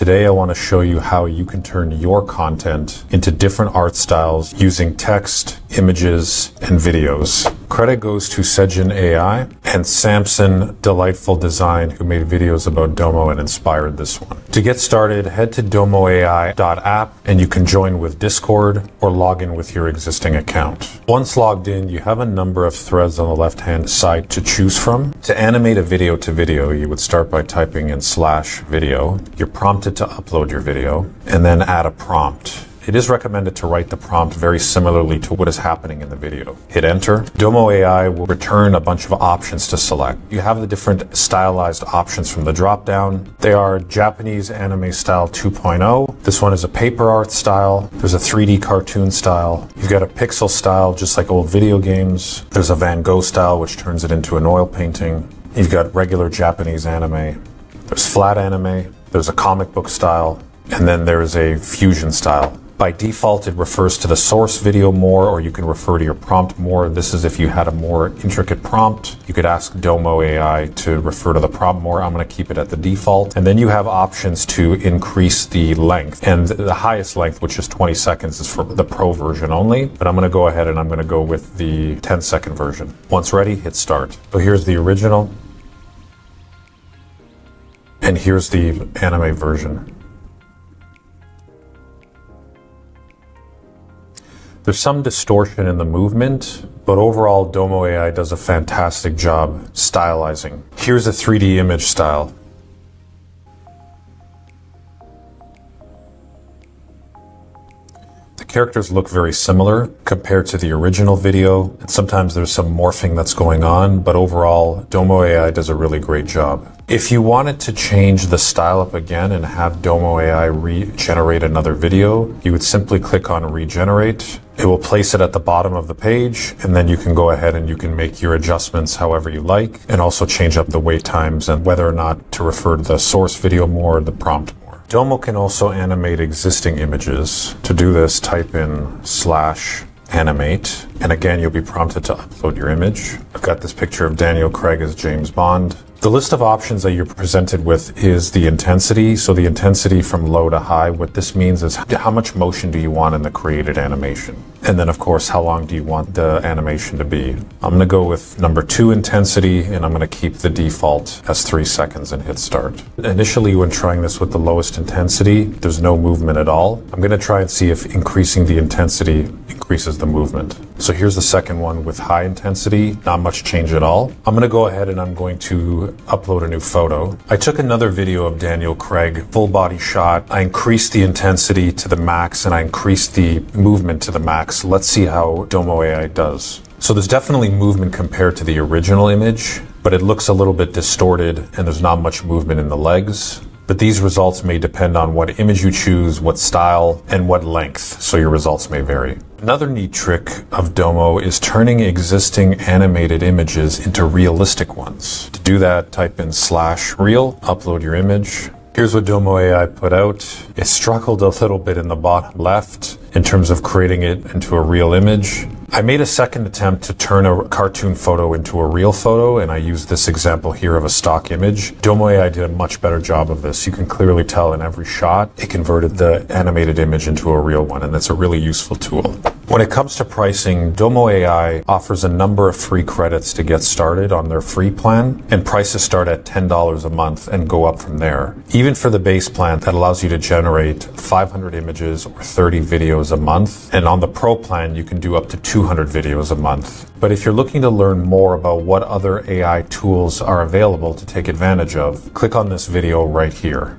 Today I want to show you how you can turn your content into different art styles using text, images, and videos. Credit goes to Sejin AI and Samson Delightful Design, who made videos about Domo and inspired this one. To get started, head to DomoAI.app and you can join with Discord or log in with your existing account. Once logged in, you have a number of threads on the left-hand side to choose from. To animate a video to video, you would start by typing in /video. You're prompted to upload your video and then add a prompt. It is recommended to write the prompt very similarly to what is happening in the video. Hit enter. DomoAI will return a bunch of options to select. You have the different stylized options from the drop-down. They are Japanese anime style 2.0. This one is a paper art style. There's a 3D cartoon style. You've got a pixel style, just like old video games. There's a Van Gogh style, which turns it into an oil painting. You've got regular Japanese anime. There's flat anime. There's a comic book style. And then there's a fusion style. By default, it refers to the source video more, or you can refer to your prompt more. This is if you had a more intricate prompt. You could ask DomoAI to refer to the prompt more. I'm going to keep it at the default. And then you have options to increase the length. And the highest length, which is 20 seconds, is for the pro version only. But I'm going to go ahead and I'm going to go with the 10-second version. Once ready, hit start. So here's the original. And here's the anime version. There's some distortion in the movement, but overall DomoAI does a fantastic job stylizing. Here's a 3D image style. The characters look very similar compared to the original video, and sometimes there's some morphing that's going on, but overall DomoAI does a really great job. If you wanted to change the style up again and have DomoAI regenerate another video, you would simply click on regenerate. It will place it at the bottom of the page, and then you can go ahead and you can make your adjustments however you like, and also change up the wait times and whether or not to refer to the source video more or the prompt more. Domo can also animate existing images. To do this, type in /animate, and again you'll be prompted to upload your image. I've got this picture of Daniel Craig as James Bond. The list of options that you're presented with is the intensity. So the intensity from low to high, what this means is how much motion do you want in the created animation? And then of course, how long do you want the animation to be? I'm gonna go with number 2 intensity, and I'm gonna keep the default as 3 seconds and hit start. Initially, when trying this with the lowest intensity, there's no movement at all. I'm gonna try and see if increasing the intensity increases the movement. So here's the second one with high intensity, not much change at all. I'm gonna go ahead and I'm going to upload a new photo. I took another video of Daniel Craig, full body shot. I increased the intensity to the max and I increased the movement to the max. Let's see how DomoAI does. So there's definitely movement compared to the original image, but it looks a little bit distorted and there's not much movement in the legs. But these results may depend on what image you choose, what style, and what length, so your results may vary. Another neat trick of Domo is turning existing animated images into realistic ones. To do that, type in /real, upload your image. Here's what DomoAI put out. It struggled a little bit in the bottom left in terms of creating it into a real image. I made a second attempt to turn a cartoon photo into a real photo, and I used this example here of a stock image. DomoAI did a much better job of this. You can clearly tell in every shot, it converted the animated image into a real one, and that's a really useful tool. When it comes to pricing, DomoAI offers a number of free credits to get started on their free plan, and prices start at $10 a month and go up from there. Even for the base plan, that allows you to generate 500 images or 30 videos a month, and on the pro plan, you can do up to 200 videos a month. But if you're looking to learn more about what other AI tools are available to take advantage of, click on this video right here.